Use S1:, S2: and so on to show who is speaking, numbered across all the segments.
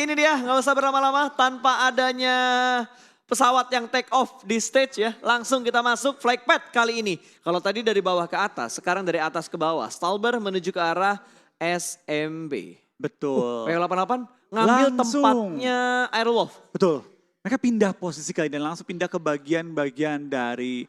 S1: ini dia, nggak usah berlama-lama tanpa adanya pesawat yang take off di stage ya. Langsung kita masuk flight path kali ini. Kalau tadi dari bawah ke atas, sekarang dari atas ke bawah. Stalber menuju ke arah SMB.
S2: Betul.
S1: PO88 ngambil
S2: Langsung.
S1: tempatnya Airwolf.
S2: Betul. Mereka pindah posisi kali dan langsung pindah ke bagian-bagian dari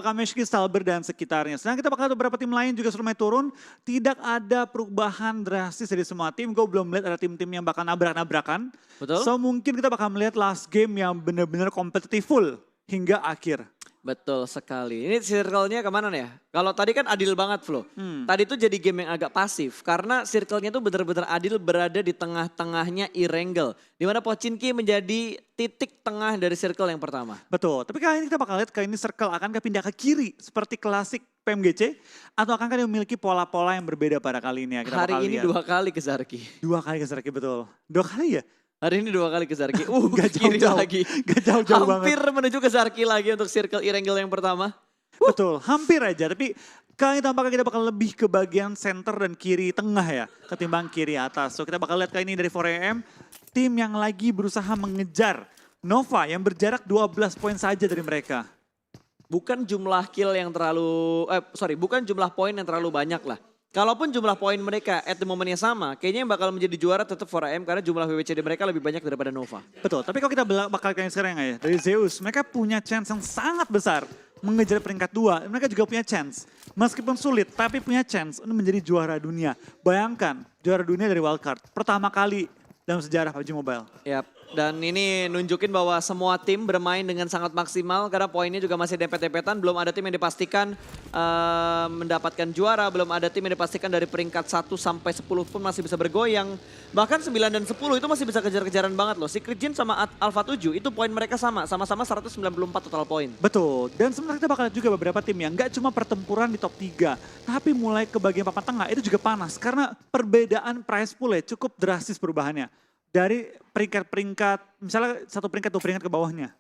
S2: Kameshki, Stalber dan sekitarnya. Sedang kita bakal ada beberapa tim lain juga sudah mulai turun. Tidak ada perubahan drastis dari semua tim. Gue belum melihat ada tim-tim yang bakal nabrak-nabrakan.
S1: Betul.
S2: So mungkin kita bakal melihat last game yang benar-benar kompetitif full hingga akhir.
S1: Betul sekali. Ini circle-nya kemana nih ya? Kalau tadi kan adil banget Flo. Tadi tuh jadi game yang agak pasif. Karena circle-nya tuh benar-benar adil berada di tengah-tengahnya Erangel. Dimana Pochinki menjadi titik tengah dari circle yang pertama.
S2: Betul, tapi kali ini kita bakal lihat kali ini circle akankah pindah ke kiri seperti klasik PMGC. Atau akankah dia memiliki pola-pola yang berbeda pada kali ini ya. Kita
S1: Hari
S2: bakal
S1: ini
S2: lihat.
S1: 2 kali ke Zarki.
S2: 2 kali ke Zarki, betul. 2 kali ya?
S1: Hari ini 2 kali ke Zarki.
S2: Gak
S1: Kiri
S2: jauh-jauh.
S1: lagi.
S2: Gak jauh-jauh banget.
S1: Hampir menuju ke Zarki lagi untuk circle Erangel yang pertama.
S2: Betul, hampir aja. Tapi kali ini tampaknya kita bakal lebih ke bagian center dan kiri tengah ya. Ketimbang kiri atas. So kita bakal lihat kali ini dari 4AM. Tim yang lagi berusaha mengejar Nova yang berjarak 12 poin saja dari mereka.
S1: Bukan jumlah kill yang terlalu, bukan jumlah poin yang terlalu banyak lah. Kalaupun jumlah poin mereka at the momennya sama, kayaknya yang bakal menjadi juara tetap 4AM karena jumlah WWCD mereka lebih banyak daripada Nova.
S2: Betul, tapi kalau kita bakal kayak sekarang ya, dari Zeus, mereka punya chance yang sangat besar mengejar peringkat 2. Mereka juga punya chance, meskipun sulit, tapi punya chance untuk menjadi juara dunia. Bayangkan, juara dunia dari wildcard, pertama kali dalam sejarah PUBG Mobile.
S1: Yap, dan ini nunjukin bahwa semua tim bermain dengan sangat maksimal karena poinnya juga masih dempet-dempetan. Belum ada tim yang dipastikan mendapatkan juara, belum ada tim yang dipastikan dari peringkat 1 sampai 10 pun masih bisa bergoyang. Bahkan 9 dan 10 itu masih bisa kejar-kejaran banget loh. Secret Jin sama Alpha 7 itu poin mereka sama-sama 194 total poin.
S2: Betul, dan sebenarnya kita bakal lihat juga beberapa tim yang nggak cuma pertempuran di top 3, tapi mulai ke bagian papan tengah itu juga panas karena perbedaan prize pool ya cukup drastis perubahannya. Dari peringkat-peringkat, misalnya 1 peringkat 2 peringkat ke bawahnya.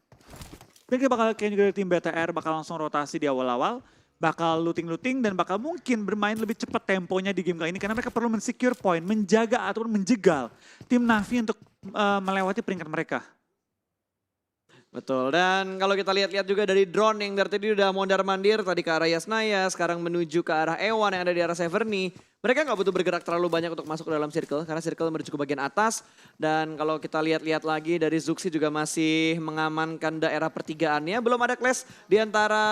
S2: Dan kita bakal kayaknya juga dari tim BTR bakal langsung rotasi di awal-awal, bakal looting-looting dan bakal mungkin bermain lebih cepat temponya di game kali ini karena mereka perlu men-secure point, menjaga ataupun menjegal tim Navi untuk melewati peringkat mereka.
S1: Betul, dan kalau kita lihat-lihat juga dari drone yang dari tadi udah mondar-mandir, tadi ke arah Yasnaya, sekarang menuju ke arah Ewan yang ada di arah Severny. Mereka nggak butuh bergerak terlalu banyak untuk masuk ke dalam circle, karena circle menuju ke bagian atas. Dan kalau kita lihat-lihat lagi dari Zuxi juga masih mengamankan daerah pertigaannya. Belum ada clash di antara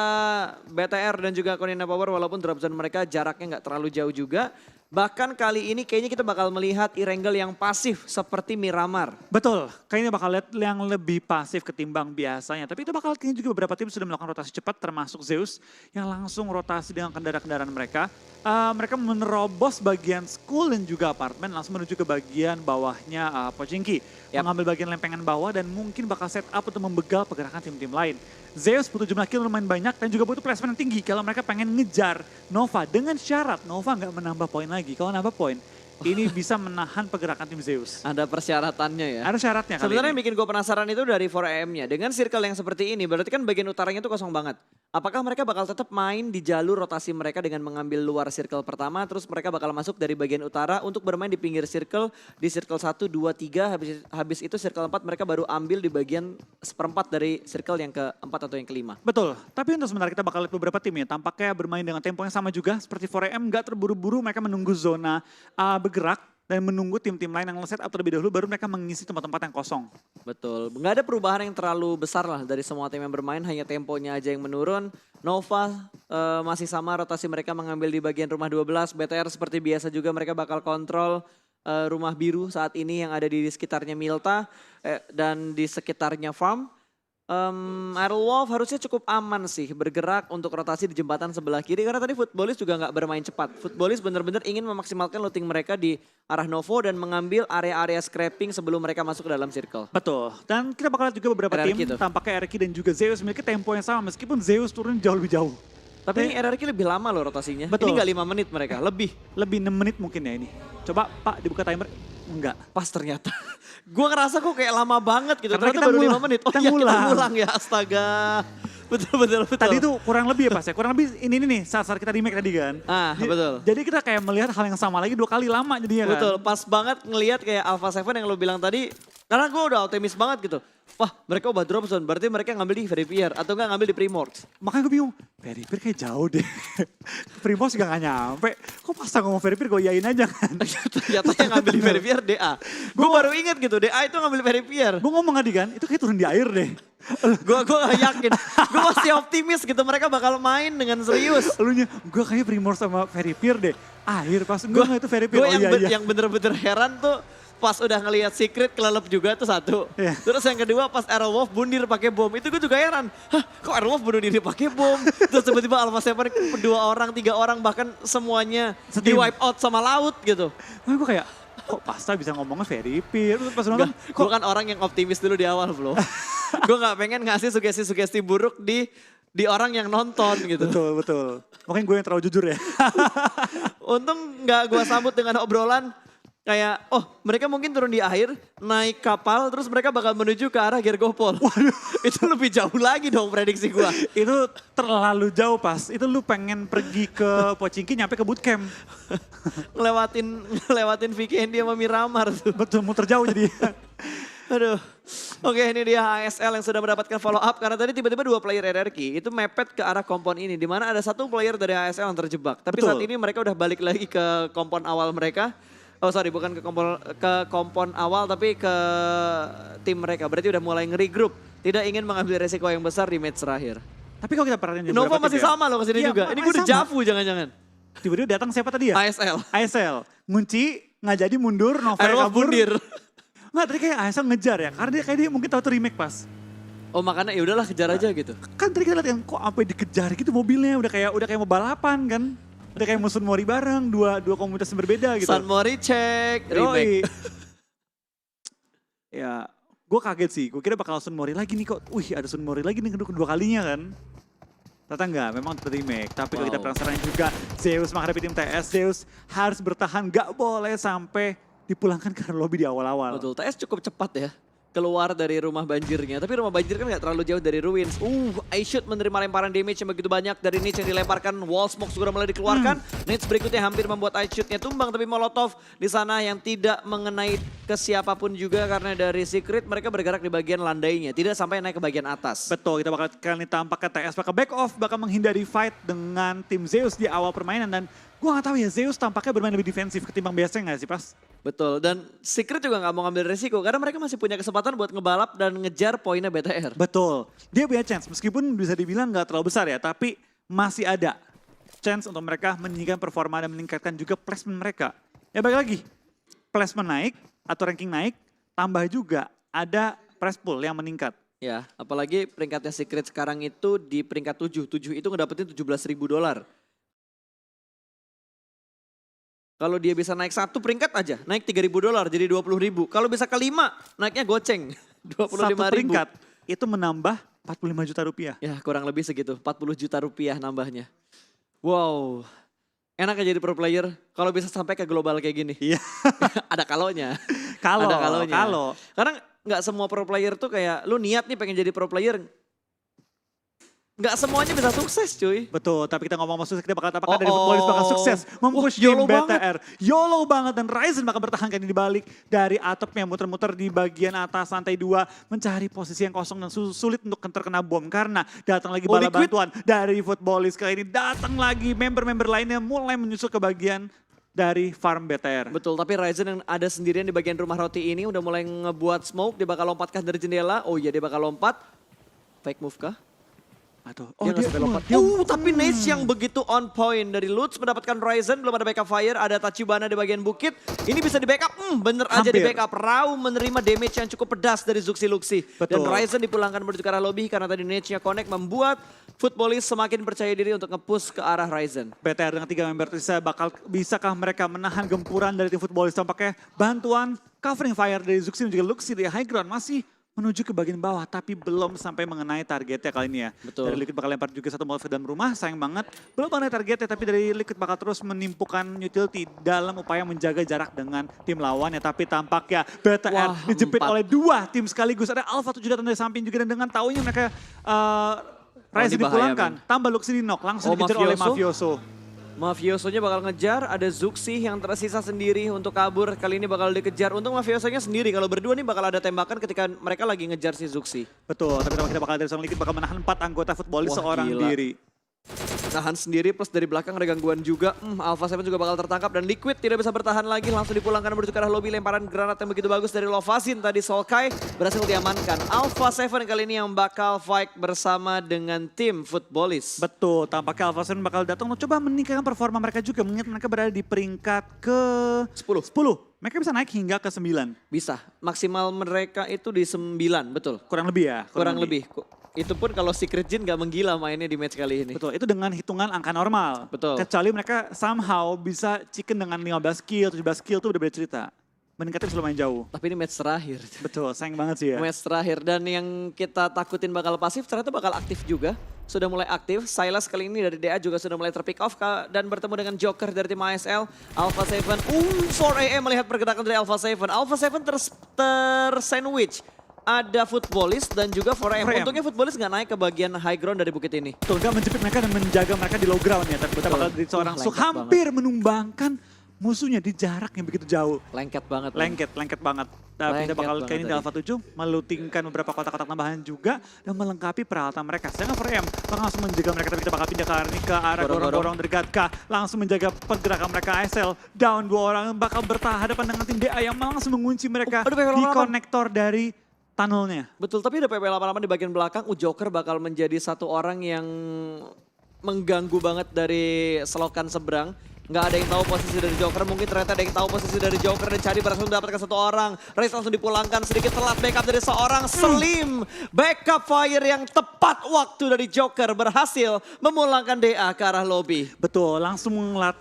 S1: BTR dan juga Konina Power, walaupun drop zone mereka jaraknya nggak terlalu jauh juga. Bahkan kali ini kayaknya kita bakal melihat Erangel yang pasif seperti Miramar.
S2: Betul, kayaknya bakal lihat yang lebih pasif ketimbang biasanya. Tapi itu bakal kayaknya juga beberapa tim sudah melakukan rotasi cepat termasuk Zeus yang langsung rotasi dengan kendaraan-kendaraan mereka. Mereka menerobos bagian school dan juga apartemen langsung menuju ke bagian bawahnya Pochinki. Mengambil bagian lempengan bawah dan mungkin bakal set up untuk membegal pergerakan tim-tim lain. Zeus butuh jumlah kill lumayan banyak dan juga butuh placement yang tinggi kalau mereka pengen ngejar Nova. Dengan syarat Nova nggak menambah poin lagi. Kalau nambah poin, ini bisa menahan pergerakan tim Zeus.
S1: Ada persyaratannya ya.
S2: Ada syaratnya kali
S1: Sebenarnya yang
S2: ini.
S1: bikin gue penasaran itu dari 4AM-nya. Dengan circle yang seperti ini, berarti kan bagian utaranya itu kosong banget. Apakah mereka bakal tetap main di jalur rotasi mereka dengan mengambil luar circle pertama, terus mereka bakal masuk dari bagian utara untuk bermain di pinggir circle, di circle 1, 2, 3, habis itu circle 4 mereka baru ambil di bagian seperempat dari circle yang keempat atau yang kelima.
S2: Betul, tapi untuk sementara kita bakal lihat beberapa tim ya, tampaknya bermain dengan tempo yang sama juga, seperti 4AM nggak terburu-buru, mereka menunggu zona bergerak, dan menunggu tim-tim lain yang set up terlebih dahulu baru mereka mengisi tempat-tempat yang kosong.
S1: Betul, nggak ada perubahan yang terlalu besar lah dari semua tim yang bermain, hanya temponya aja yang menurun. Nova masih sama, rotasi mereka mengambil di bagian rumah 12, BTR seperti biasa juga mereka bakal kontrol rumah biru saat ini yang ada di sekitarnya Milta dan di sekitarnya farm. Airwolf harusnya cukup aman sih bergerak untuk rotasi di jembatan sebelah kiri karena tadi Footballis juga nggak bermain cepat. Footballis benar-benar ingin memaksimalkan looting mereka di arah Novo dan mengambil area-area scrapping sebelum mereka masuk ke dalam circle.
S2: Betul, dan kita bakal lihat juga beberapa
S1: RRQ
S2: tim,
S1: tuh.
S2: tampaknya RRQ dan juga Zeus memiliki tempo yang sama meskipun Zeus turun jauh lebih jauh.
S1: Tapi ini RRQ lebih lama loh rotasinya.
S2: Betul.
S1: Ini nggak 5 menit mereka, lebih.
S2: Lebih 6 menit mungkin ya ini. Coba Pak dibuka timer. Enggak.
S1: Pas ternyata. Gue ngerasa kok kayak lama banget gitu.
S2: Karena
S1: Ternyata
S2: kita
S1: baru 5
S2: ngulang.
S1: menit. Oh
S2: Kita
S1: iya kita
S2: ngulang.
S1: ngulang ya astaga. Betul.
S2: Tadi itu kurang lebih ya Pas ya, kurang lebih ini nih saat-saat kita remake tadi kan.
S1: Betul.
S2: Jadi kita kayak melihat hal yang sama lagi 2 kali lama jadinya kan.
S1: Betul, pas banget ngelihat kayak Alpha 7 yang lo bilang tadi Karena gue udah optimis banget gitu. Wah mereka ubah drop zone, berarti mereka ngambil di Verifier atau enggak ngambil di Primorx.
S2: Makanya gue bingung, Verifier kayak jauh deh. Primos juga gak nyampe. Kok pas ngomong Verifier gue yain aja kan.
S1: Ternyata yang ngambil di Verifier DA. Gue baru ingat gitu, DA itu ngambil Verifier.
S2: Gue ngomong tadi kan, itu kayak turun di air deh.
S1: Gue gak yakin, gue masih optimis gitu mereka bakal main dengan serius.
S2: Elunya, gue kayak Primos sama Verifier deh. Air pas gue itu Verifier,
S1: Gue yang bener-bener heran tuh pas udah ngelihat Secret kelelep juga tuh satu.
S2: Yeah.
S1: Terus yang kedua pas Aerowolf bunuh diri pakai bom. Itu gue juga heran. Hah kok Aerowolf bunuh diri pakai bom? Terus tiba-tiba Alpha Seven 2 orang, 3 orang bahkan semuanya di wipe out sama laut gitu.
S2: Gue kayak, kok Pasta bisa ngomongnya Verifier? Terus pas nonton,
S1: Gue kan orang yang optimis dulu di awal bro. Gue gak pengen ngasih sugesti-sugesti buruk di orang yang nonton gitu.
S2: Betul. Makanya gue yang terlalu jujur ya.
S1: Untung gak gue sambut dengan obrolan. Kayak, oh mereka mungkin turun di air, naik kapal, terus mereka bakal menuju ke arah Gergopol. Waduh. Itu lebih jauh lagi dong prediksi gua.
S2: Itu terlalu jauh Pas, itu lu pengen pergi ke Pochinki nyampe ke bootcamp.
S1: ngelewatin Vikendi sama Miramar tuh.
S2: Betul, muter jauh jadi.
S1: Aduh. Oke ini dia ASL yang sudah mendapatkan follow up. Karena tadi tiba-tiba 2 player RRQ itu mepet ke arah kompon ini. Dimana ada 1 player dari ASL yang terjebak. Tapi
S2: Betul.
S1: saat ini mereka udah balik lagi ke kompon awal mereka. Oh sorry bukan ke kompon awal tapi ke tim mereka. Berarti udah mulai nge-regroup. Tidak ingin mengambil resiko yang besar di match terakhir.
S2: Tapi kalau kita perhatiin
S1: Nova masih sama loh kesini
S2: Iya,
S1: juga. Ini gue udah
S2: sama.
S1: Javu jangan-jangan.
S2: Tiba-tiba datang siapa tadi ya?
S1: ASL.
S2: ASL. Ngunci, nggak jadi mundur, Nova
S1: Aerowolf
S2: kabur.
S1: bundir.
S2: Nggak, tadi kayak ASL ngejar ya. Karena dia mungkin tahu tuh remake Pas.
S1: Oh makanya ya udahlah kejar aja gitu.
S2: Kan tadi kita lihat yang kok sampai dikejar gitu mobilnya. Udah kayak mau balapan kan. Udah kayak musuh Mori bareng, dua komunitas yang berbeda gitu.
S1: San Mori cek,
S2: Yoi.
S1: remake.
S2: Ya, gue kaget sih. Gue kira bakal Sun Mori lagi nih kok. Wih, ada Sun Mori lagi nih kedua kalinya kan. Ternyata enggak, memang remake. Tapi kalau kita penasaran juga, Zeus menghadapi tim TS, Zeus harus bertahan. Gak boleh sampai dipulangkan ke lobby di awal-awal.
S1: Betul, TS cukup cepat ya. Keluar dari rumah banjirnya. Tapi rumah banjir kan gak terlalu jauh dari Ruins. iShoot menerima lemparan damage yang begitu banyak dari Niche yang dilemparkan. Wall Smoke sudah mulai dikeluarkan. Niche berikutnya hampir membuat iShootnya tumbang. Tapi Molotov di sana yang tidak mengenai ke siapapun juga. Karena dari Secret mereka bergerak di bagian landainya. Tidak sampai naik ke bagian atas.
S2: Betul, kita bakal kali tampakkan TS bakal back off. Bakal menghindari fight dengan tim Zeus di awal permainan. Dan gue gak tahu ya, Zeus tampaknya bermain lebih defensif ketimbang biasanya gak sih Pas?
S1: Betul, dan Secret juga gak mau ngambil resiko. Karena mereka masih punya kesempatan buat ngebalap dan ngejar poinnya BTR.
S2: Betul, dia punya chance meskipun bisa dibilang gak terlalu besar ya, tapi masih ada chance untuk mereka meningkatkan performa dan meningkatkan juga placement mereka. Ya balik lagi, placement naik atau ranking naik, tambah juga ada prize pool yang meningkat.
S1: Ya, apalagi peringkatnya Secret sekarang itu di peringkat 7. 7 itu ngedapetin $17.000. Kalau dia bisa naik 1 peringkat aja, naik $3.000 jadi $20.000. Kalau bisa ke 5, naiknya goceng.
S2: Satu
S1: 25.000.
S2: peringkat itu menambah 45 juta rupiah.
S1: Ya kurang lebih segitu, 40 juta rupiah nambahnya. Wow, enak ya jadi pro player kalau bisa sampai ke global kayak gini.
S2: Iya.
S1: Ada kalonya.
S2: Kalau,
S1: Ada kalonya.
S2: kalau.
S1: Karena nggak semua pro player tuh kayak lu niat nih pengen jadi pro player. Nggak semuanya bisa sukses cuy.
S2: Betul, tapi kita ngomong sukses, kita bakal apakah dari
S1: Oh,
S2: Footballis bakal sukses mempush
S1: YOLO
S2: tim BTR. YOLO banget dan Ryzen bakal bertahan kayak ini dibalik dari atapnya muter-muter di bagian atas lantai 2 mencari posisi yang kosong dan sulit untuk terkena bom karena datang lagi bala
S1: Liquid.
S2: bantuan dari Footballis kali ini, datang lagi member-member lainnya mulai menyusul ke bagian dari farm BTR.
S1: Betul, tapi Ryzen yang ada sendirian di bagian rumah roti ini udah mulai ngebuat smoke. Dia bakal lompatkah dari jendela? Oh iya dia bakal lompat. Fake move kah?
S2: Aduh,
S1: Dia nggak sampai lompat. Tapi Nate yang begitu on point dari Lutz mendapatkan Ryzen, belum ada backup fire, ada Tachibana di bagian bukit. Ini bisa di backup, bener aja di
S2: Hampir.
S1: backup. Rau menerima damage yang cukup pedas dari Zuxi Luxi. Dan
S2: Betul.
S1: Ryzen dipulangkan menuju ke arah lobby karena tadi Nate-nya connect membuat Footballis semakin percaya diri untuk nge-push ke arah Ryzen.
S2: BTR dengan 3 member tersisa bisakah mereka menahan gempuran dari tim Footballis? Tampaknya bantuan covering fire dari Zuxi dan juga Luxi di high ground masih menuju ke bagian bawah tapi belum sampai mengenai targetnya kali ini ya.
S1: Betul.
S2: Dari Liquid bakal lempar juga satu molotov ke dalam rumah, sayang banget. Belum mengenai targetnya tapi dari Liquid bakal terus menimpukan utility dalam upaya menjaga jarak dengan tim lawannya. Tapi tampaknya BTR
S1: Wah,
S2: dijepit
S1: 4.
S2: oleh 2 tim sekaligus. Ada Alpha 7 datang dari samping juga dan dengan taunya mereka Ryzen
S1: ini bahaya,
S2: dipulangkan. Tambah Luxi di knock, langsung
S1: Oh,
S2: dikejar oleh
S1: Mafioso?
S2: Mafioso.
S1: Mafiosonya bakal ngejar, ada Zuxi yang tersisa sendiri untuk kabur. Kali ini bakal dikejar. Untung Mafiosonya sendiri, kalau berdua nih bakal ada tembakan ketika mereka lagi ngejar si Zuxi.
S2: Betul, tapi kita bakal dari seorang Liquid bakal menahan 4 anggota Futbolis
S1: Wah,
S2: seorang
S1: gila.
S2: diri.
S1: Tahan sendiri plus dari belakang ada gangguan juga. Alpha 7 juga bakal tertangkap dan Liquid tidak bisa bertahan lagi. Langsung dipulangkan menuju ke arah lobby. Lemparan granat yang begitu bagus dari Lovazin tadi. Solkai berhasil diamankan. Alpha 7 kali ini yang bakal fight bersama dengan tim Futbolis.
S2: Betul, tampaknya Alpha 7 bakal datang untuk coba meningkatkan performa mereka juga. Mengingat mereka berada di peringkat ke 10. Mereka bisa naik hingga ke 9.
S1: Bisa. Maksimal mereka itu di 9, betul.
S2: Kurang lebih ya?
S1: Kurang lebih. Itu pun kalau Secret Jin gak menggila mainnya di match kali ini.
S2: Betul, itu dengan hitungan angka normal.
S1: Betul.
S2: Kecuali mereka somehow bisa chicken dengan 15 kill, 17 kill itu udah beda cerita. Meningkatnya bisa lumayan jauh.
S1: Tapi ini match terakhir.
S2: Betul, sayang banget sih ya.
S1: Match terakhir dan yang kita takutin bakal pasif ternyata bakal aktif juga. Sudah mulai aktif, Silas kali ini dari DA juga sudah mulai terpick off dan bertemu dengan Joker dari tim ASL. Alpha 7, 4AM melihat pergerakan dari Alpha 7. Alpha 7 ter-sandwich. Ada Futbolis dan juga 4AM. Untungnya Futbolis nggak naik ke bagian high ground dari bukit ini.
S2: Betul, gak menjepit mereka dan menjaga mereka di low ground ya. Tapi kita bakal dari seorang Suk hampir menumbangkan musuhnya di jarak yang begitu jauh.
S1: Lengket banget.
S2: Lengket banget. Tapi kita bakal kayak ini di Alpha 7 melutingkan beberapa kotak-kotak tambahan juga dan melengkapi peralatan mereka. Sedangkan 4AM bakal langsung menjaga mereka, tapi kita bakal pindah ke arah gorong-gorong dari Gatka. Langsung menjaga pergerakan mereka ASL. Down 2 orang bakal berhadapan dengan tim DA yang langsung mengunci mereka di konektor dari tunnelnya.
S1: Betul, tapi ada PP88 di bagian belakang. Joker bakal menjadi satu orang yang mengganggu banget dari selokan seberang. Nggak ada yang tahu posisi dari Joker, mungkin ternyata ada yang tahu posisi dari Joker dan Cadi berhasil mendapatkan satu orang. Race langsung dipulangkan, sedikit telat backup dari seorang Slim. Backup fire yang tepat waktu dari Joker berhasil memulangkan DA ke arah lobby.
S2: Betul, langsung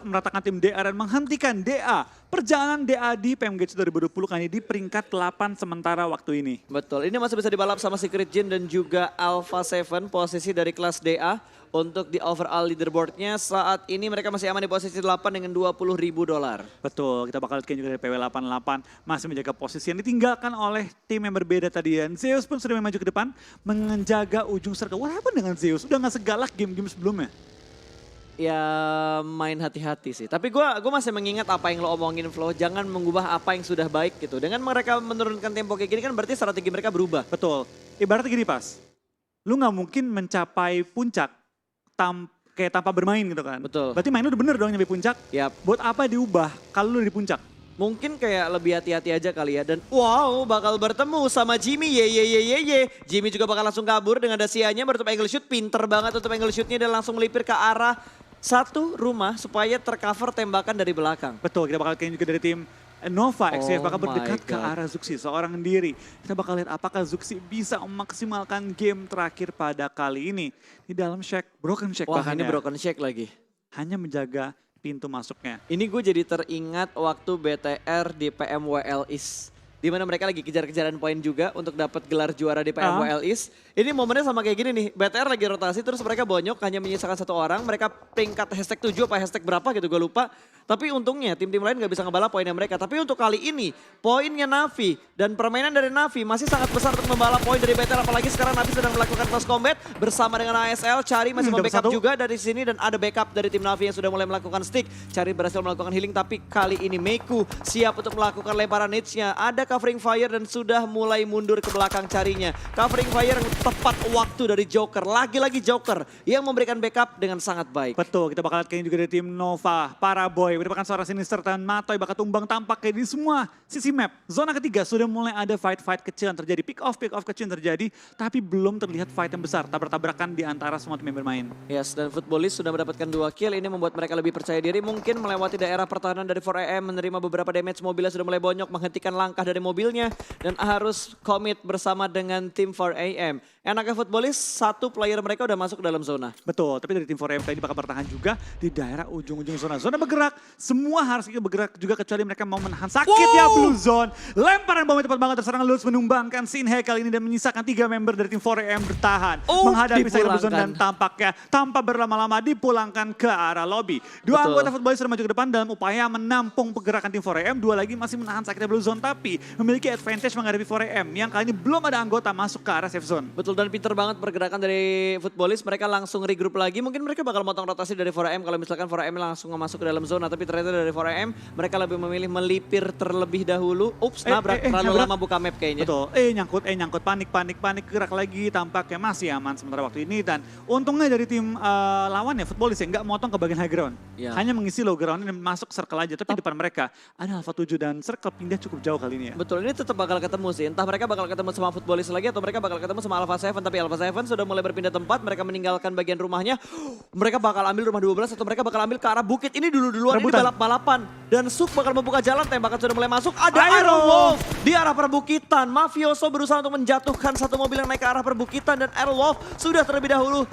S2: meratakan tim DA dan menghentikan DA. Perjalanan DA di PMGC 2020 kali ini di peringkat 8 sementara waktu ini.
S1: Betul, ini masih bisa dibalap sama Secret Jin dan juga Alpha 7 posisi dari kelas DA. Untuk di overall leaderboardnya saat ini mereka masih aman di posisi 8 dengan $20.000.
S2: Betul, kita bakal lihat juga dari PW88 masih menjaga posisi yang ditinggalkan oleh tim yang berbeda tadi. Dan Zeus pun sudah maju ke depan menjaga ujung circle. What happened dengan Zeus? Udah gak segalak game-game sebelumnya.
S1: Ya main hati-hati sih. Tapi gue masih mengingat apa yang lo omongin Flo. Jangan mengubah apa yang sudah baik gitu. Dengan mereka menurunkan tempo kayak gini kan berarti strategi mereka berubah.
S2: Betul, ibaratnya gini Pas. Lu gak mungkin mencapai puncak kayak tanpa bermain gitu kan.
S1: Betul.
S2: Berarti main lu udah bener dong nyampe puncak.
S1: Yap.
S2: Buat apa diubah kalau lu di puncak?
S1: Mungkin kayak lebih hati-hati aja kali ya. Dan wow bakal bertemu sama Jimmy. Jimmy juga bakal langsung kabur dengan dasianya. Bertutup angle shoot. Pinter banget tutup angle shootnya dan langsung melipir ke arah satu rumah supaya tercover tembakan dari belakang.
S2: Betul, kita bakal kayak juga dari tim Nova XCF bakal
S1: my
S2: berdekat ke
S1: God.
S2: arah Zuxi seorang diri. Kita bakal lihat apakah Zuxi bisa memaksimalkan game terakhir pada kali ini. Di dalam shack, broken shack
S1: Wah
S2: bahkan
S1: ini
S2: ya.
S1: broken shake lagi.
S2: Hanya menjaga pintu masuknya.
S1: Ini gue jadi teringat waktu BTR di PMWL East. Di mana mereka lagi kejar-kejaran poin juga untuk dapat gelar juara di PMWL East. Ini momennya sama kayak gini nih, BTR lagi rotasi terus mereka bonyok hanya menyisakan satu orang. Mereka peringkat hashtag 7 apa hashtag berapa gitu gue lupa. Tapi untungnya tim-tim lain gak bisa ngebalap poinnya mereka. Tapi untuk kali ini poinnya Navi dan permainan dari Navi masih sangat besar untuk membalap poin dari BTR. Apalagi sekarang Navi sedang melakukan close combat bersama dengan ASL. Cari masih membackup juga dari sini dan ada backup dari tim Navi yang sudah mulai melakukan stick. Cari berhasil melakukan healing tapi kali ini Meku siap untuk melakukan lemparan hits-nya. Ada covering fire dan sudah mulai mundur ke belakang Carinya. Covering fire yang tepat waktu dari Joker. Lagi-lagi Joker yang memberikan backup dengan sangat baik.
S2: Betul, kita bakal lihat kayaknya juga dari tim Nova, Paraboy, merupakan suara sinister dan Matoy bakal tumbang tampak kayak di semua sisi map. Zona ketiga sudah mulai ada fight-fight kecil yang terjadi, pick-off kecil yang terjadi, tapi belum terlihat fight yang besar, tabrak-tabrakan di antara semua tim yang bermain.
S1: Yes, dan Futbolis sudah mendapatkan 2 kill, ini membuat mereka lebih percaya diri. Mungkin melewati daerah pertahanan dari 4AM, menerima beberapa damage, mobilnya sudah mulai bonyok, menghentikan langkah dari mobilnya, dan harus commit bersama dengan tim 4AM. Enaknya Futbolis, satu player mereka udah masuk ke dalam zona.
S2: Betul, tapi dari tim 4AM tadi bakal bertahan juga di daerah ujung-ujung zona. Zona bergerak, semua harus bergerak juga kecuali mereka mau menahan sakit ya Blue Zone. Lemparan bomnya tepat banget, terserang Lutz menumbangkan Sinhe kali ini dan menyisakan 3 member dari tim 4AM bertahan. Menghadapi Cyber Blue Zone dan tampaknya tanpa berlama-lama dipulangkan ke arah lobby. Dua anggota Futbolis sudah maju ke depan dalam upaya menampung pergerakan tim 4AM. Dua lagi masih menahan sakitnya Blue Zone, tapi memiliki advantage menghadapi 4AM yang kali ini belum ada anggota masuk ke arah safe zone.
S1: Betul, dan pinter banget pergerakan dari Footballist. Mereka langsung regroup lagi. Mungkin mereka bakal motong rotasi dari 4AM kalau misalkan 4AM langsung masuk ke dalam zona. Tapi ternyata dari 4AM mereka lebih memilih melipir terlebih dahulu. Ups, nabrak. Terlalu lama buka map kayaknya.
S2: Betul, nyangkut, panik, gerak lagi, tampaknya masih aman sementara waktu ini. Dan untungnya dari tim lawan ya, Footballist ya, nggak motong ke bagian high ground.
S1: Ya.
S2: Hanya mengisi low ground dan masuk circle aja. Tapi depan mereka ada Alpha 7 dan circle pindah cukup jauh kali ini ya.
S1: Betul, ini tetap bakal ketemu sih. Entah mereka bakal ketemu sama Footballist lagi atau mereka bakal ketemu sama Alpha 7. Tapi Alpha 7 sudah mulai berpindah tempat, mereka meninggalkan bagian rumahnya. Mereka bakal ambil rumah 12 atau mereka bakal ambil ke arah bukit. Ini duluan ini balap-balapan. Dan Suk bakal membuka jalan, tembakan sudah mulai masuk. Ada Iron Wolf di arah perbukitan. Mafioso berusaha untuk menjatuhkan satu mobil yang naik ke arah perbukitan. Dan Iron Wolf sudah terlebih dahulu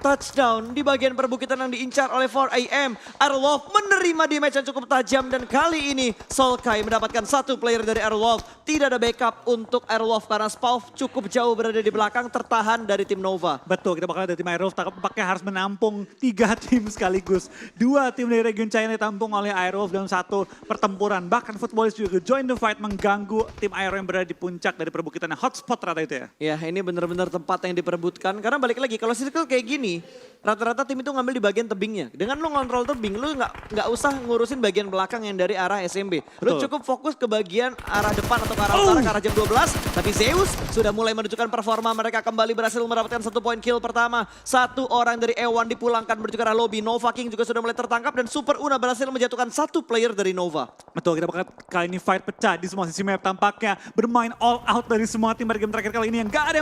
S1: touchdown di bagian perbukitan yang diincar oleh 4AM. Airwolf menerima damage yang cukup tajam dan kali ini Solkai mendapatkan satu player dari Airwolf. Tidak ada backup untuk Airwolf karena Spauf cukup jauh berada di belakang tertahan dari tim Nova.
S2: Betul, kita bakal ada tim Airwolf tampaknya harus menampung 3 tim sekaligus. 2 tim dari region China ditampung oleh Airwolf dalam satu pertempuran. Bahkan Footballist juga join the fight mengganggu tim Airwolf yang berada di puncak dari perbukitan yang hotspot rata itu ya.
S1: Ya, ini benar-benar tempat yang diperebutkan karena balik lagi kalau circle kayak gini rata-rata tim itu ngambil di bagian tebingnya. Dengan lu ngontrol tebing, lu nggak usah ngurusin bagian belakang yang dari arah SMB. Lu cukup fokus ke bagian arah depan atau ke arah utara, ke arah jam 12. Tapi Zeus sudah mulai menunjukkan performa. Mereka kembali berhasil mendapatkan 1 poin kill pertama. 1 orang dari Ewan dipulangkan menuju ke arah lobby. Nova King juga sudah mulai tertangkap dan Super Una berhasil menjatuhkan 1 player dari Nova.
S2: Betul, kita bakal kali ini fight pecah di semua sisi map. Tampaknya bermain all out dari semua tim pada game terakhir kali ini. Yang nggak ada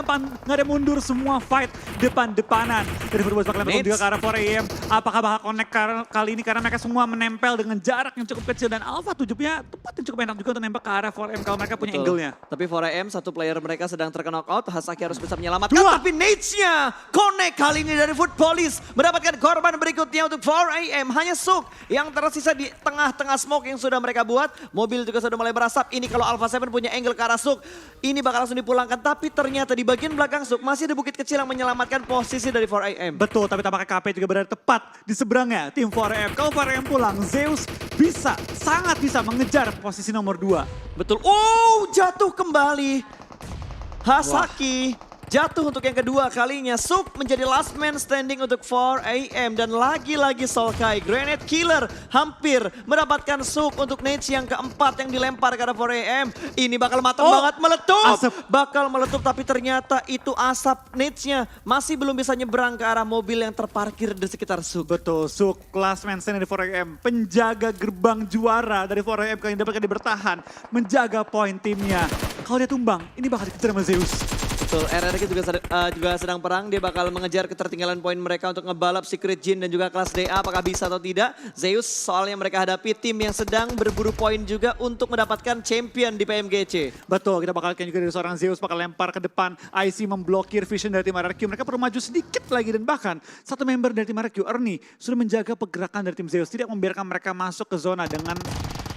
S2: yang mundur, semua fight depan-depanan. Dari Footballist bakal lempar juga ke arah 4AM. Apakah bakal connect kali ini karena mereka semua menempel dengan jarak yang cukup kecil. Dan Alpha 7 punya tempat yang cukup enak juga untuk nembak ke arah 4AM kalau mereka punya angle-nya.
S1: Tapi 4AM, 1 player mereka sedang terkena knockout. Hasaki harus bisa menyelamatkan. Tapi Nate-nya connect kali ini dari Footballist. Mendapatkan korban berikutnya untuk 4AM. Hanya Suk yang tersisa di tengah-tengah smoke yang sudah mereka buat. Mobil juga sudah mulai berasap. Ini kalau Alpha 7 punya angle ke arah Suk. Ini bakal langsung dipulangkan. Tapi ternyata di bagian belakang Suk masih ada bukit kecil yang menyelamatkan posisi dari 4AM.
S2: Betul, tapi tampaknya KP juga berada tepat di seberangnya tim 4AM. Kalau 4AM pulang, Zeus sangat bisa mengejar posisi nomor 2.
S1: Betul. Jatuh kembali. Hasaki jatuh untuk yang kedua kalinya. Suk menjadi last man standing untuk 4AM. Dan lagi-lagi Solkai, Grenade Killer hampir mendapatkan Suk untuk nades yang keempat yang dilempar ke arah 4AM. Ini bakal matang banget, meletup. Bakal meletup tapi ternyata itu asap nadesnya masih belum bisa nyebrang ke arah mobil yang terparkir di sekitar Suk.
S2: Betul, Suk last man standing dari 4AM. Penjaga gerbang juara dari 4AM kali ini dapat bertahan. Menjaga poin timnya. Kalau dia tumbang, ini bakal dikejar sama Zeus.
S1: Betul, RRQ juga sedang perang. Dia bakal mengejar ketertinggalan poin mereka untuk ngebalap Secret Jin dan juga kelas DA. Apakah bisa atau tidak? Zeus soalnya mereka hadapi tim yang sedang berburu poin juga untuk mendapatkan champion di PMGC.
S2: Betul, kita bakal juga dari seorang Zeus bakal lempar ke depan. IC memblokir vision dari tim RRQ. Mereka perlu maju sedikit lagi dan bahkan satu member dari tim RRQ, Ernie, sudah menjaga pergerakan dari tim Zeus. Tidak membiarkan mereka masuk ke zona dengan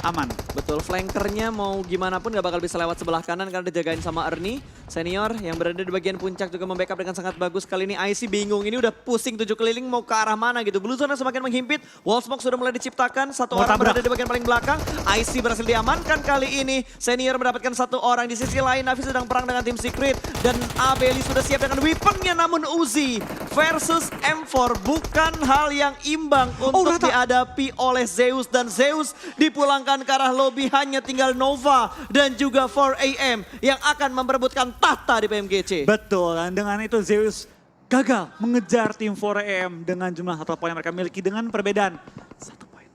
S2: aman.
S1: Betul, flankernya mau gimana pun gak bakal bisa lewat sebelah kanan karena dijagain sama Ernie. Senior yang berada di bagian puncak juga membackup dengan sangat bagus. Kali ini IC bingung, ini udah pusing 7 keliling mau ke arah mana gitu. Blue Zone semakin menghimpit, wall smoke sudah mulai diciptakan. Satu orang berada di bagian paling belakang. IC berhasil diamankan kali ini. Senior mendapatkan 1 orang. Di sisi lain Navi sedang perang dengan tim Secret. Dan Abeli sudah siap dengan weaponnya, namun Uzi versus M4 bukan hal yang imbang untuk dihadapi oleh Zeus. Dan Zeus dipulangkan ke arah lobby, hanya tinggal Nova dan juga 4AM yang akan memperebutkan tahta di PMGC.
S2: Betul, dan dengan itu Zeus gagal mengejar tim 4AM dengan jumlah total poin yang mereka miliki dengan perbedaan 1 poin.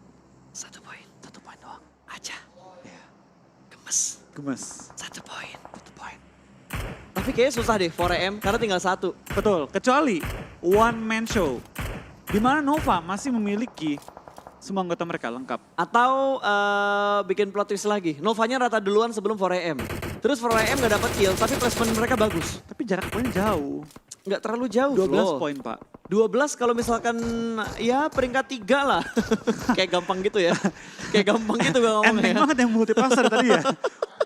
S1: 1 poin. 1 poin doang aja.
S2: Ya.
S1: Gemes. 1 poin. 1 poin. Tapi kayaknya susah deh 4AM karena tinggal 1.
S2: Betul, kecuali one man show. Di mana Nova masih memiliki semua anggota mereka lengkap.
S1: Atau bikin plot twist lagi. Novanya rata duluan sebelum 4AM. Terus 4AM gak dapat kill, tapi placement mereka bagus.
S2: Tapi jarak poinnya jauh.
S1: Gak terlalu jauh
S2: 12 poin, Pak.
S1: 12 kalau misalkan ya peringkat 3 lah. Kayak gampang gitu ya. Kayak gampang gitu gue ngomongnya.
S2: Enteng banget yang multi pasar tadi ya.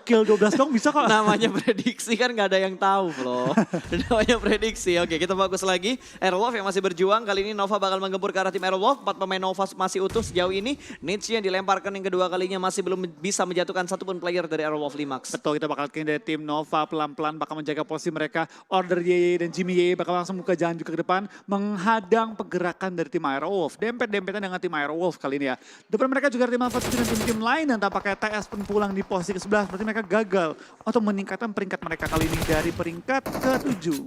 S2: kill 12 dong bisa kok.
S1: Namanya prediksi kan nggak ada yang tahu bro. Namanya prediksi. Oke kita fokus lagi. Airwolf yang masih berjuang. Kali ini Nova bakal menggempur ke arah tim Airwolf. 4 pemain Nova masih utuh sejauh ini. Nietzsche yang dilemparkan yang kedua kalinya masih belum bisa menjatuhkan satupun player dari Airwolf Limax.
S2: Betul, kita bakal dari tim Nova pelan-pelan bakal menjaga posisi mereka. Order Yeye dan Jimmy Yeye bakal langsung buka jalan juga ke depan. Menghadang pergerakan dari tim Airwolf. Dempet-dempetan dengan tim Airwolf kali ini ya. Depan mereka juga ada tim Alpha dan tim-tim lain. Dan tampaknya TS pun pulang di posisi ke-11. Berarti mereka gagal untuk meningkatkan peringkat mereka kali ini dari peringkat ke-7.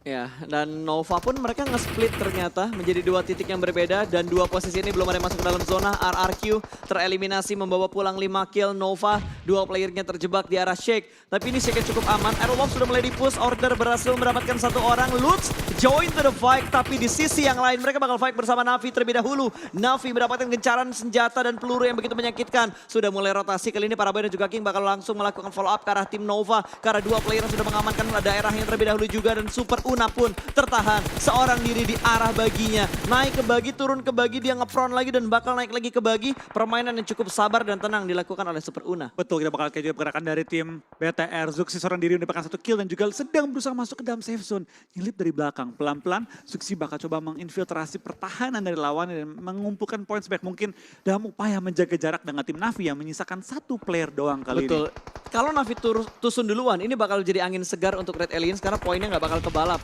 S1: Ya, dan Nova pun mereka nge-split ternyata menjadi 2 titik yang berbeda dan 2 posisi ini belum ada yang masuk ke dalam zona. RRQ tereliminasi membawa pulang 5 kill. Nova 2 playernya terjebak di arah Shake. Tapi ini Shake cukup aman. Airwolf sudah mulai di-push. Order berhasil mendapatkan 1 orang. Lutz join to the fight. Tapi di sisi yang lain mereka bakal fight bersama Navi terlebih dahulu. Navi mendapatkan gencaran senjata dan peluru yang begitu menyakitkan. Sudah mulai rotasi. Kali ini Paraboy dan juga King bakal langsung melakukan follow up ke arah tim Nova. Karena 2 player yang sudah mengamankan daerahnya terlebih dahulu juga. Dan Super Una pun tertahan seorang diri di arah baginya. Naik ke bagi, turun ke bagi, dia ngepron lagi dan bakal naik lagi ke bagi. Permainan yang cukup sabar dan tenang dilakukan oleh Super Una.
S2: Betul, kita bakal kayak juga pergerakan dari tim BTR. Zuxi seorang diri mendapatkan 1 kill dan juga sedang berusaha masuk ke dalam safe zone. Nyelip dari belakang. Pelan-pelan Zuxi bakal coba menginfiltrasi pertahanan dari lawan dan mengumpulkan poin sebaik mungkin dalam upaya menjaga jarak dengan tim Navi yang menyisakan 1 player doang kali
S1: Betul.
S2: ini.
S1: Kalau Navi tusun duluan, ini bakal jadi angin segar untuk Red Aliens karena poinnya nggak bakal kebalap.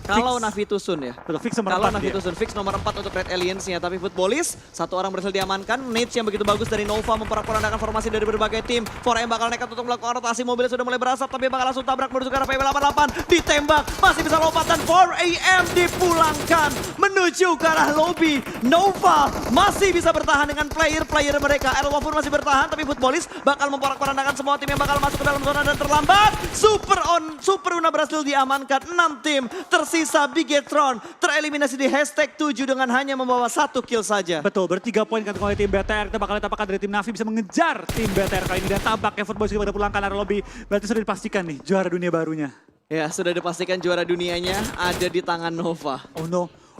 S1: Kalau Navi tusun ya.
S2: Betul, fix nomor
S1: Kalau
S2: 4
S1: Navi
S2: dia.
S1: tusun, fix nomor 4 untuk Red Aliens-nya. Tapi Footballis, 1 orang berhasil diamankan. Nate yang begitu bagus dari Nova memporak-porandakan formasi dari berbagai tim. 4AM bakal nekat untuk melakukan rotasi, mobilnya sudah mulai berasap. Tapi bakal langsung tabrak menuju ke arah PW88. Ditembak, masih bisa lompat dan 4AM dipulangkan menuju ke arah lobby. Nova masih bisa bertahan dengan player-player mereka. Airwolf pun masih bertahan, tapi Footballis bakal memporak-porandakan semua tim yang bakal masuk ke dalam zona dan terlambat. Super Una berhasil diamankan. 6 tim tersisa. Bigetron tereliminasi di #7 dengan hanya membawa 1 kill saja.
S2: Betul, ber3 poin kantong oleh tim BTR. Kita bakal lihat apakah dari tim Navi bisa mengejar tim BTR kali ini. Dan tampaknya Football juga pada pulangkan area lobby. Berarti sudah dipastikan nih juara dunia barunya.
S1: Ya, sudah dipastikan juara dunianya ada di tangan Nova.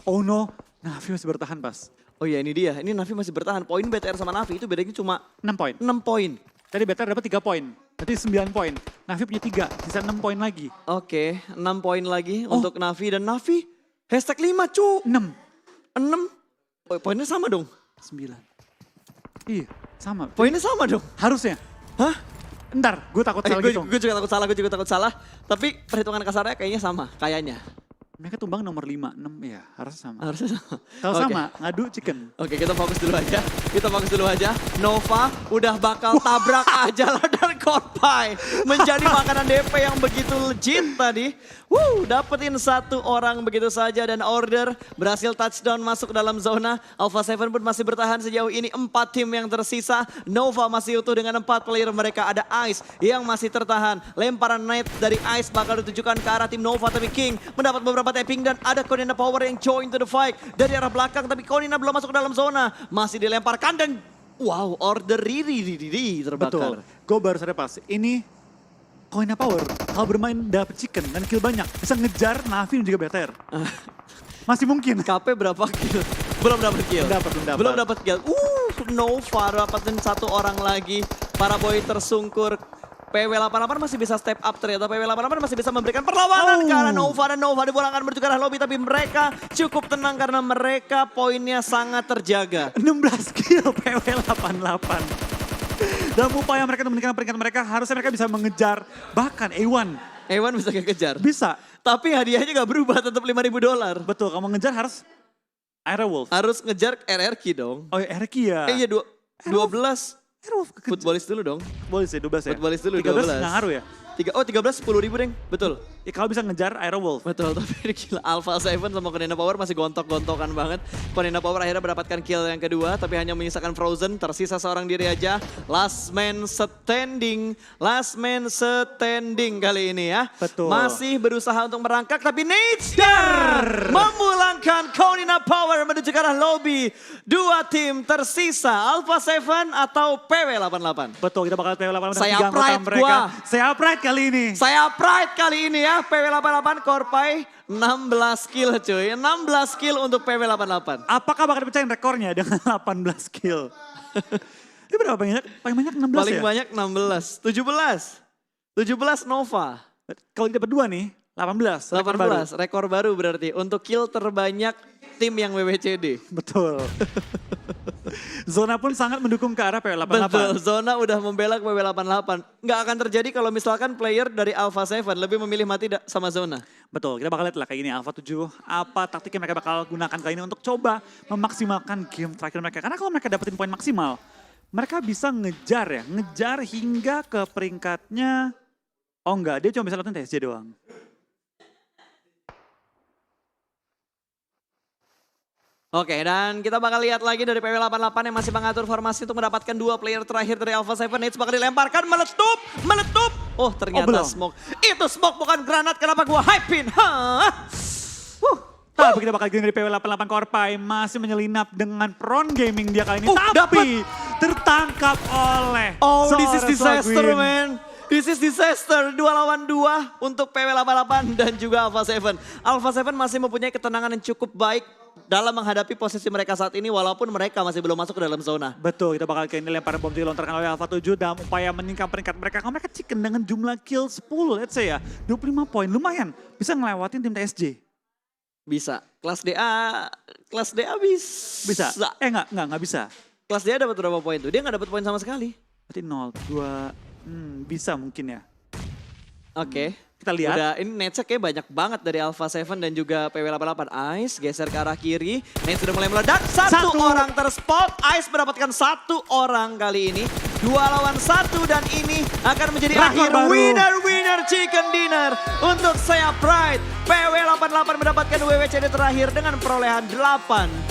S2: Oh no, Navi masih bertahan pas.
S1: Oh ya, ini dia. Ini Navi masih bertahan. Poin BTR sama Navi itu bedanya cuma
S2: 6 poin.
S1: 6 poin.
S2: Tadi BTR dapat 3 poin. Berarti 9 poin. Navi punya 3, sisa 6 poin lagi.
S1: Oke, 6 poin lagi untuk Navi. Dan Navi #5 cu.
S2: 6.
S1: 6. Oh, poinnya sama dong.
S2: 9. Iya, sama.
S1: Poinnya sama dong.
S2: Harusnya.
S1: Hah?
S2: Ntar, gue takut salah gitu.
S1: Gue juga takut salah. Tapi perhitungan kasarnya kayaknya sama. Kayaknya.
S2: Mereka tumbang nomor 5, 6 ya harusnya sama.
S1: Harusnya sama.
S2: Kalau
S1: Oke.
S2: sama, ngadu chicken.
S1: Oke, kita fokus dulu aja. Nova udah bakal tabrak aja lah dan Korpai. Menjadi makanan DP yang begitu legit tadi. Dapetin 1 orang begitu saja dan Order berhasil touchdown masuk ke dalam zona. Alpha 7 pun masih bertahan sejauh ini. 4 tim yang tersisa. Nova masih utuh dengan 4 player mereka. Ada Ice yang masih tertahan. Lemparan net dari Ice bakal ditujukan ke arah tim Nova. Tapi King mendapat beberapa tapping dan ada Konina Power yang join to the fight. Dari arah belakang tapi Konina belum masuk ke dalam zona. Masih dilemparkan dan wow, Order Riri terbakar.
S2: Betul, gue baru sadar pas. Ini Koina Power, kalau bermain dapet chicken dan kill banyak, bisa ngejar Navi dan juga BTR. Masih mungkin.
S1: KP berapa kill? Belum dapat kill.
S2: Belum dapat.
S1: Kill. Nova dapatin 1 orang lagi. Paraboy tersungkur. PW88 masih bisa step up ternyata. PW88 masih bisa memberikan perlawanan ke arah Nova. Dan Nova dipulangkan menuju ke arah lobby. Tapi mereka cukup tenang karena mereka poinnya sangat terjaga.
S2: 16 kill PW88. Dalam upaya mereka untuk meningkatkan peringkat mereka, harusnya mereka bisa mengejar bahkan A1.
S1: Ewan bisa kekejar.
S2: Bisa.
S1: Tapi hadiahnya gak berubah, tetap $5.000.
S2: Betul, kalau mengejar harus Airwolf.
S1: Harus ngejar RRQ dong.
S2: Oh ya, RQ ya.
S1: Iya 12.
S2: Airwolf kekejar.
S1: Footballis dulu dong.
S2: Footballis ya, 12 ya.
S1: Footballis dulu
S2: 13
S1: 12.
S2: nggak ngaruh ya.
S1: 13 10.000 deng, betul.
S2: Ya kalau bisa ngejar Airwolf.
S1: Betul, tapi gila Alpha 7 sama Konina Power masih gontok-gontokan banget. Konina Power akhirnya mendapatkan kill yang kedua, tapi hanya menyisakan Frozen, tersisa seorang diri aja. Last man standing kali ini ya.
S2: Betul.
S1: Masih berusaha untuk merangkak, tapi Nature memulangkan Konina Power menuju ke arah lobby. 2 tim tersisa, Alpha 7 atau PW88.
S2: Betul, kita bakal PW88
S1: Saya
S2: dengan 3 anggota
S1: pride
S2: mereka.
S1: gua.
S2: Saya pride kali ini.
S1: Saya pride kali ini ya, PW88 Korpai 16 kill cuy. 16 kill untuk PW88.
S2: Apakah bakal dipecahin rekornya dengan 18 kill? Ini berapa banyak? Paling banyak 16
S1: Paling
S2: ya?
S1: banyak 16, 17. 17 Nova.
S2: Kalau kita berdua nih, 18. rekor baru.
S1: 18, rekor baru berarti untuk kill terbanyak tim yang WWCD.
S2: Betul. Zona pun sangat mendukung ke arah PW88.
S1: Betul, Zona udah membela ke PW88. Nggak akan terjadi kalau misalkan player dari Alpha 7 lebih memilih mati sama Zona.
S2: Betul, kita bakal lihat lah kayak gini Alpha 7, apa taktik yang mereka bakal gunakan kali ini untuk coba memaksimalkan game terakhir mereka. Karena kalau mereka dapetin poin maksimal, mereka bisa ngejar hingga ke peringkatnya. Oh enggak, dia cuma bisa lewatin TSJ doang.
S1: Oke, dan kita bakal lihat lagi dari PW88 yang masih mengatur formasi untuk mendapatkan 2 player terakhir dari Alpha 7. Nades bakal dilemparkan, meletup. Oh ternyata
S2: belum.
S1: smoke. Itu smoke bukan granat, kenapa gua hype-in?
S2: Tapi kita bakal gini dari PW88 Korpai masih menyelinap dengan Pron Gaming dia kali ini. Tapi
S1: dapet.
S2: tertangkap oleh
S1: Oh, this is
S2: seorang
S1: disaster,
S2: Swagwin.
S1: man. This is disaster. 2 lawan 2 untuk PW88 dan juga Alpha 7. Alpha 7 masih mempunyai ketenangan yang cukup baik dalam menghadapi posisi mereka saat ini walaupun mereka masih belum masuk ke dalam zona.
S2: Betul, kita bakal kayak ini lemparan bom dilontarkan oleh Alpha 7 dalam upaya meningkatkan peringkat mereka. Kalau mereka chicken dengan jumlah kill 10, let's say ya, 25 poin, lumayan. Bisa ngelewatin tim TSJ.
S1: Bisa. Kelas DA bisa.
S2: Bisa? Enggak bisa.
S1: Kelas DA dapat berapa poin tuh? Dia nggak dapat poin sama sekali.
S2: Berarti 0, 2, bisa mungkin ya.
S1: Oke.
S2: Kita lihat.
S1: Udah, ini Netsek kayak banyak banget dari Alpha 7 dan juga PW88. Ice geser ke arah kiri. Nets sudah mulai meledak. Satu orang terspot. Ice mendapatkan 1 orang kali ini. 2 lawan 1 dan ini akan menjadi
S2: Rekor
S1: akhir
S2: baru.
S1: winner chicken dinner untuk Saya Pride. PW88 mendapatkan WWCD terakhir dengan perolehan 18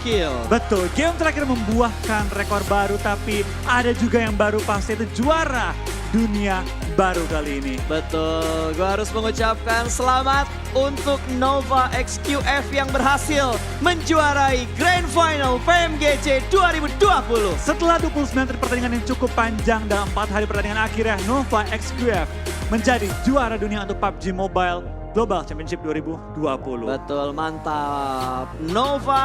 S1: kill.
S2: Betul, game terakhir membuahkan rekor baru tapi ada juga yang baru pasti itu juara dunia baru kali ini.
S1: Betul, gue harus mengucapkan selamat untuk Nova XQF yang berhasil menjuarai Grand Final PMGC 2020.
S2: Setelah 29 hari pertandingan yang cukup panjang dalam 4 hari pertandingan akhirnya, Nova XQF menjadi juara dunia untuk PUBG Mobile Global Championship 2020.
S1: Betul, mantap. Nova